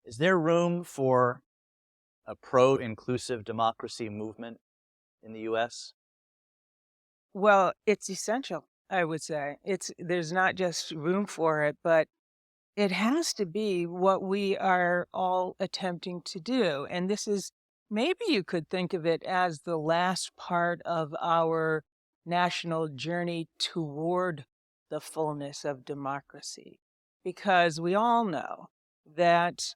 Is there room for a pro-inclusive democracy movement in the U.S.? Well, it's essential, I would say. There's not just room for it, but it has to be what we are all attempting to do. And this is maybe you could think of it as the last part of our national journey toward the fullness of democracy. Because we all know that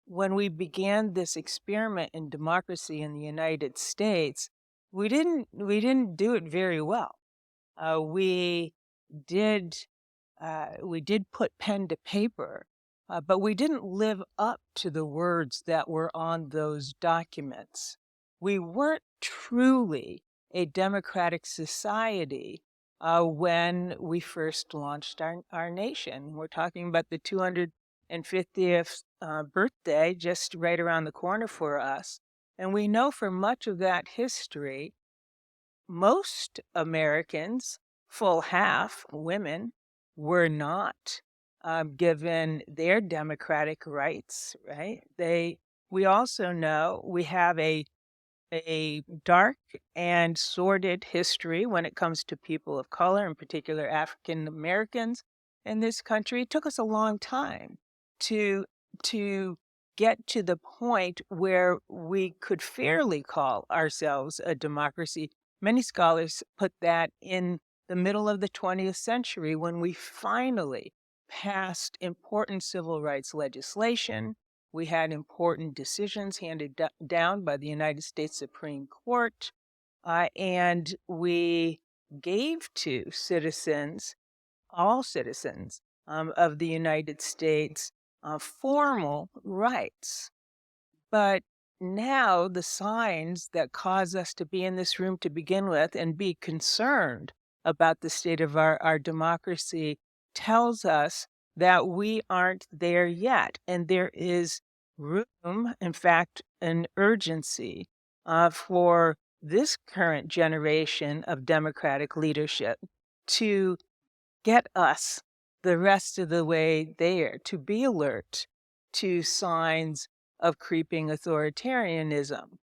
when we began this experiment in democracy in the United States, we didn't do it very well. We did we did put pen to paper, but we didn't live up to the words that were on those documents. We weren't truly a democratic society when we first launched our nation. We're talking about the 250th birthday just right around the corner for us. And we know for much of that history, most Americans, full half women, were not given their democratic rights, right? We also know we have a dark and sordid history when it comes to people of color, in particular African Americans in this country. It took us a long time to to get to the point where we could fairly call ourselves a democracy. Many scholars put that in the middle of the 20th century when we finally passed important civil rights legislation. We had important decisions handed down by the United States Supreme Court, and we gave to citizens, all citizens of the United States, formal rights. But now the signs that cause us to be in this room to begin with and be concerned about the state of our democracy tells us that we aren't there yet. And there is room, in fact, an urgency for this current generation of democratic leadership to get us the rest of the way there, to be alert to signs of creeping authoritarianism.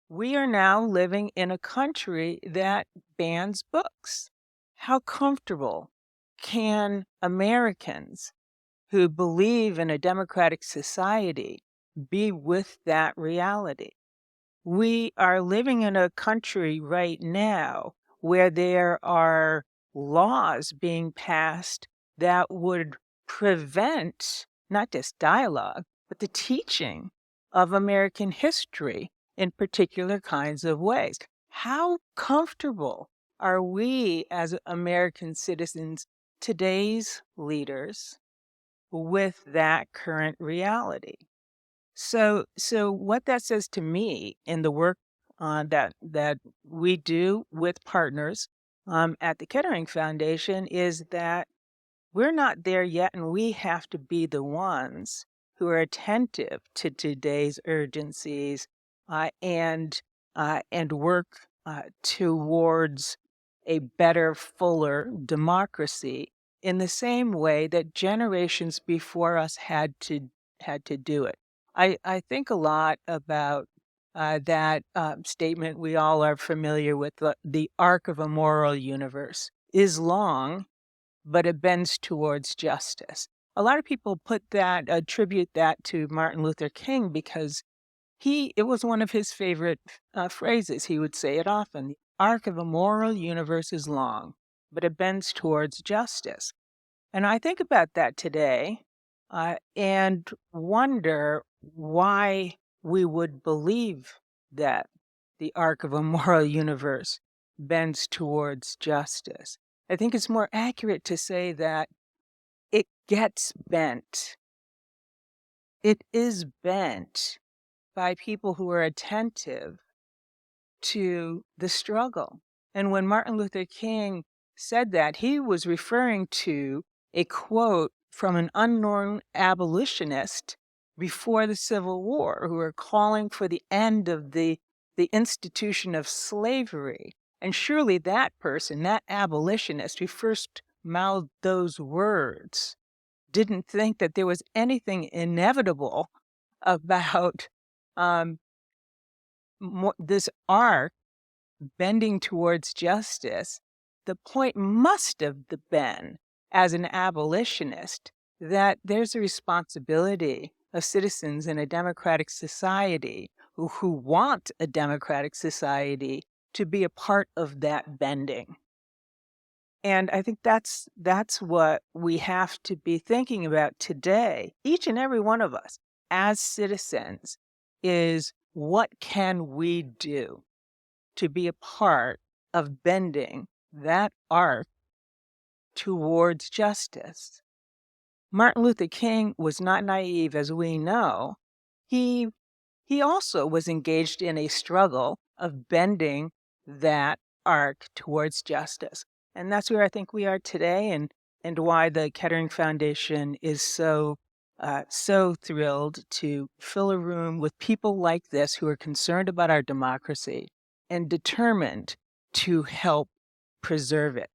We are now living in a country that bans books. How comfortable can Americans who believe in a democratic society be with that reality? We are living in a country right now where there are laws being passed that would prevent not just dialogue, but the teaching of American history in particular kinds of ways. How comfortable are we as American citizens, today's leaders, with that current reality? So what that says to me in the work that we do with partners at the Kettering Foundation is that we're not there yet, and we have to be the ones who are attentive to today's urgencies and work towards a better, fuller democracy in the same way that generations before us had to do it. I think a lot about that statement we all are familiar with. The arc of a moral universe is long, but it bends towards justice. A lot of people attribute that to Martin Luther King because it was one of his favorite phrases. He would say it often. The arc of a moral universe is long, but it bends towards justice. And I think about that today and wonder why we would believe that the arc of a moral universe bends towards justice. I think it's more accurate to say that it gets bent. It is bent by people who are attentive to the struggle. And when Martin Luther King said that, he was referring to a quote from an unknown abolitionist before the Civil War who were calling for the end of the institution of slavery. And surely that person, that abolitionist who first mouthed those words, didn't think that there was anything inevitable about um, this arc bending towards justice, the point must have been, as an abolitionist, that there's a responsibility of citizens in a democratic society who want a democratic society to be a part of that bending. And I think that's what we have to be thinking about today, each and every one of us as citizens, is what can we do to be a part of bending that arc towards justice. Martin Luther King was not naive, as we know. He also was engaged in a struggle of bending that arc towards justice. And that's where I think we are today, and why the Kettering Foundation is so thrilled to fill a room with people like this who are concerned about our democracy and determined to help preserve it.